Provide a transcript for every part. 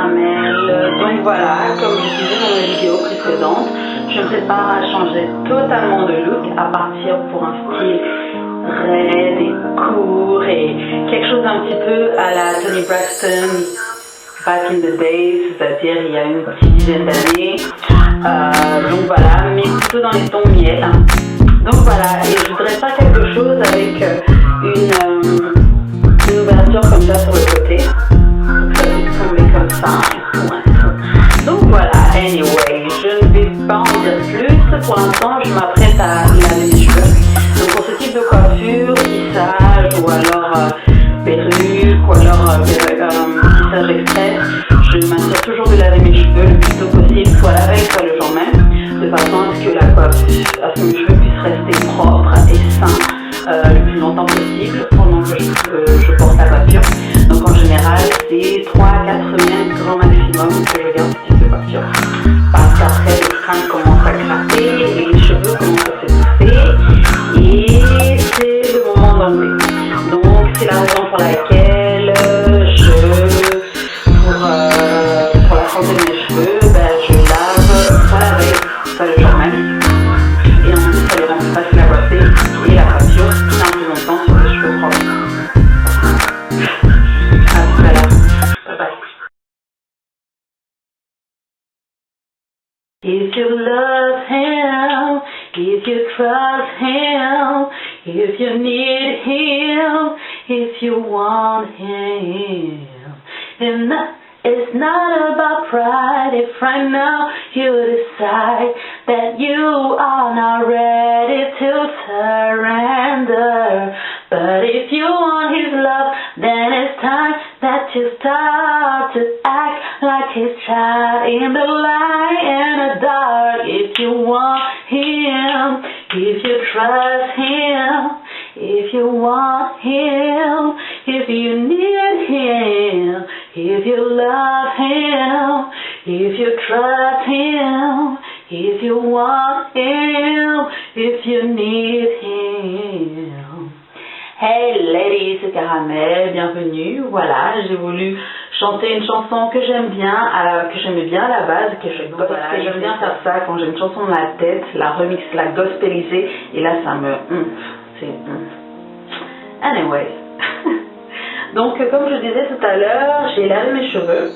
caramel. Donc voilà, comme je disais dans la vidéo précédente, je me prépare à changer totalement de look, à partir pour un style raide et court et quelque chose un petit peu à la Toni Braxton back in the days, c'est-à-dire il y a une petite dizaine d'années. Donc voilà, mais plutôt dans les tons miel. Donc voilà, et je voudrais faire quelque chose avec une ouverture comme ça sur le côté. Donc ça peut tomber comme ça. Donc voilà, anyway, je ne vais pas en dire plus. Pour l'instant, je m'apprête à laver mes cheveux. Donc pour ce type de coiffure, lissage ou alors perruque ou alors lissage express, je m'assure toujours de laver mes cheveux le plus tôt possible, soit la veille, soit le jour même, de façon à ce que mes cheveux puissent rester propres et sains le plus longtemps possible pendant que je porte la coiffure. Donc en général, c'est 3 à 4 semaines grand maximum que je garde ce type de coiffure. Parce qu'après, le crâne commence à craquer et les cheveux commencent à s'étouffer et c'est le moment d'enlever. Donc c'est la raison pour laquelle pour la santé de mes cheveux, je lave soit la veille, soit le jour même. Et ensuite, ça les rend plus faciles à coiffer et la coiffure tient plus longtemps sur les cheveux propres. À tout à l'heure. Bye bye. If you love him, if you trust him, if you need him, if you want him, and it's not about pride. If right now you decide that you are not ready to surrender, but if you want his love, then it's time that you start to act like his child in the light and the dark. If you want him, if you trust him, if you want him, if you need him, if you love him, if you trust him, if you want him, if you need him. Hey ladies, c'est Caramel, bienvenue. Voilà, j'ai voulu chanter une chanson que j'aime bien, que j'aimais bien à la base, que j'aime bien faire ça quand j'ai une chanson dans la tête, la remix, la gospeliser, et là ça me Anyway. Donc comme je disais tout à l'heure, j'ai lavé mes cheveux,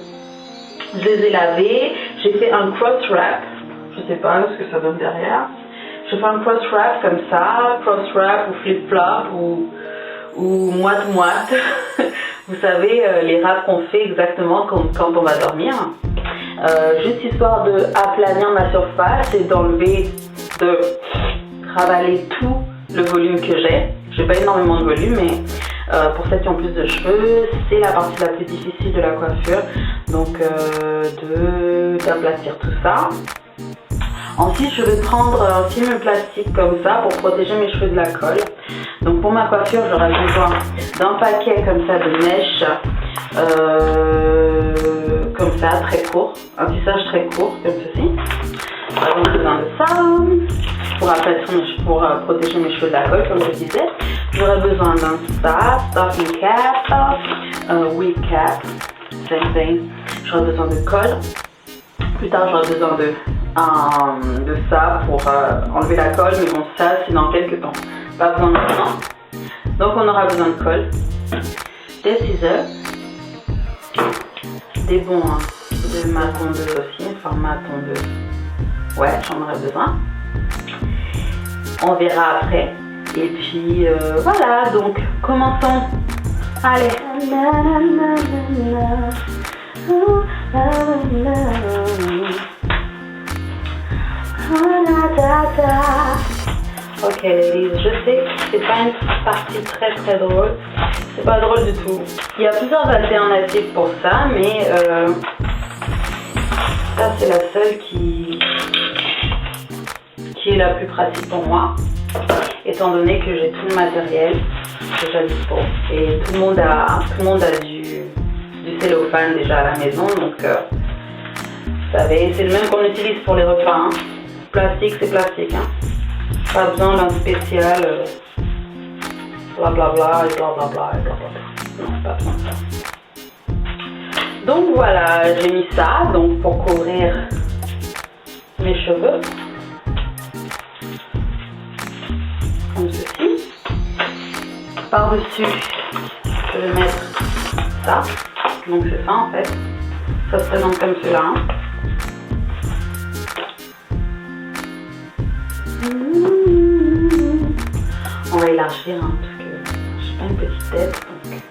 je les ai lavés, j'ai fait un cross wrap, je sais pas ce que ça donne derrière, je fais un cross wrap comme ça, cross wrap ou flip flop ou moite-moite, vous savez les wraps qu'on fait exactement quand on va dormir, juste histoire de aplanir ma surface et de ravaler tout le volume que j'ai pas énormément de volume, mais pour celles qui ont plus de cheveux, c'est la partie la plus difficile de la coiffure, donc d'aplatir tout ça. Ensuite, je vais prendre un film plastique comme ça pour protéger mes cheveux de la colle. Donc pour ma coiffure, j'aurai besoin d'un paquet comme ça de mèches, comme ça, très court, un tissage très court comme ceci. J'aurai besoin de ça pour protéger mes cheveux de la colle, comme je disais. J'aurai besoin d'un stocking cap, wig cap, same thing. J'aurai besoin de colle. Plus tard, j'aurai besoin de ça pour enlever la colle, mais bon, ça c'est dans quelques temps. Pas besoin de maintenant. Donc on aura besoin de colle, des scissors, des bons de ma tondeuse aussi, enfin ma tondeuse. Ouais, j'en aurai besoin. On verra après. Et puis voilà, donc commençons. Allez. Ok ladies, je sais que c'est pas une partie très drôle, c'est pas drôle du tout. Il y a plusieurs alternatives pour ça, mais ça c'est la seule qui est la plus pratique pour moi, étant donné que j'ai tout le matériel déjà dispo et tout le monde a du cellophane déjà à la maison, donc vous savez, c'est le même qu'on utilise pour les repas, hein. Plastique c'est plastique, hein. Pas besoin d'un spécial blablabla et blablabla et blablabla. Non, pas besoin de ça. Donc voilà, j'ai mis ça donc pour couvrir mes cheveux. Comme ceci. Par-dessus, je vais mettre ça. Donc c'est ça en fait. Ça se présente comme cela. Hein. On va élargir hein, parce que je n'ai pas une petite tête. Donc...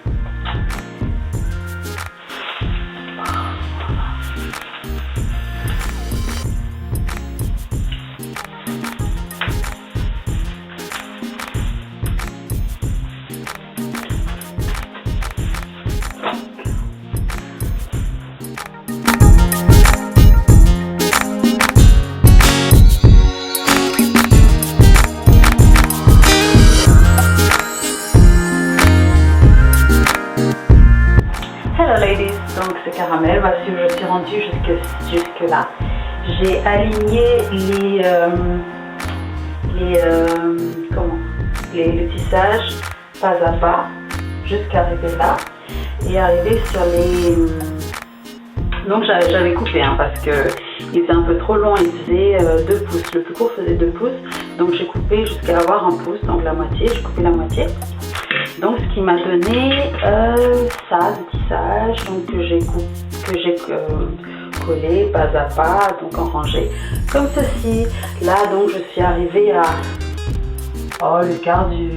Donc c'est Caramel, voici où je suis rendue jusque là. J'ai aligné les tissages pas à pas jusqu'à arriver là et arriver sur les... Donc j'avais coupé hein, parce que il était un peu trop long, il faisait 2 pouces, le plus court faisait 2 pouces, donc j'ai coupé jusqu'à avoir 1 pouce, donc la moitié, j'ai coupé la moitié. Donc ce qui m'a donné ça, le tissage, donc que j'ai collé pas à pas, donc en rangée, comme ceci. Là donc je suis arrivée à le quart du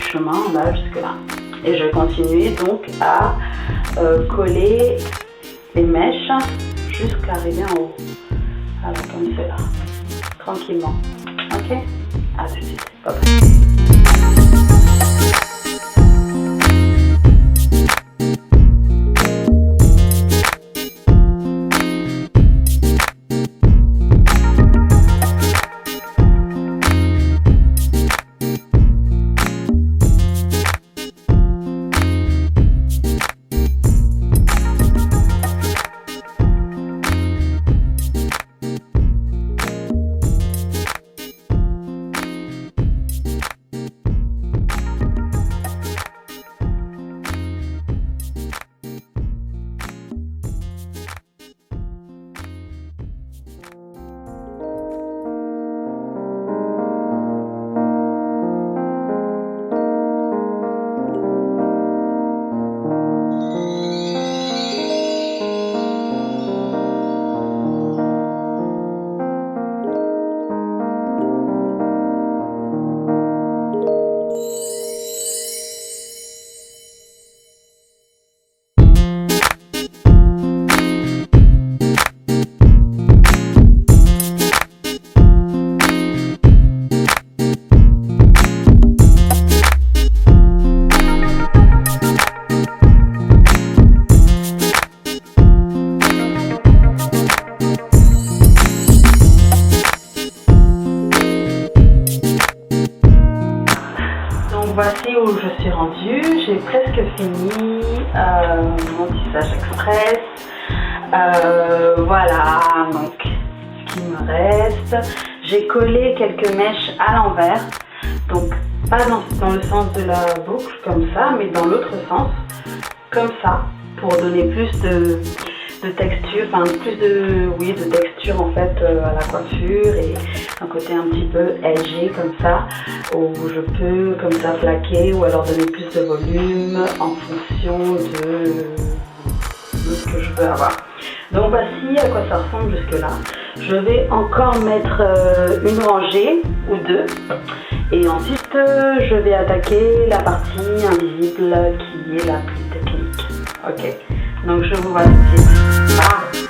chemin, là jusque là. Et je vais continuer donc à coller les mèches jusqu'à arriver en haut. Voilà, comme cela, tranquillement. Ok, à tout de suite. Bye bye. Voici où je suis rendue, j'ai presque fini mon tissage express. Voilà donc ce qui me reste. J'ai collé quelques mèches à l'envers, donc pas dans le sens de la boucle comme ça, mais dans l'autre sens, comme ça, pour donner plus de texture, enfin plus de texture en fait à la coiffure et un côté un petit peu edgy comme ça, où je peux comme ça plaquer ou alors donner plus de volume en fonction de ce que je veux avoir. Donc voici à quoi ça ressemble jusque là. Je vais encore mettre une rangée ou deux et ensuite je vais attaquer la partie invisible qui est la plus technique. Ok, donc je vous vois tout de suite. Ah.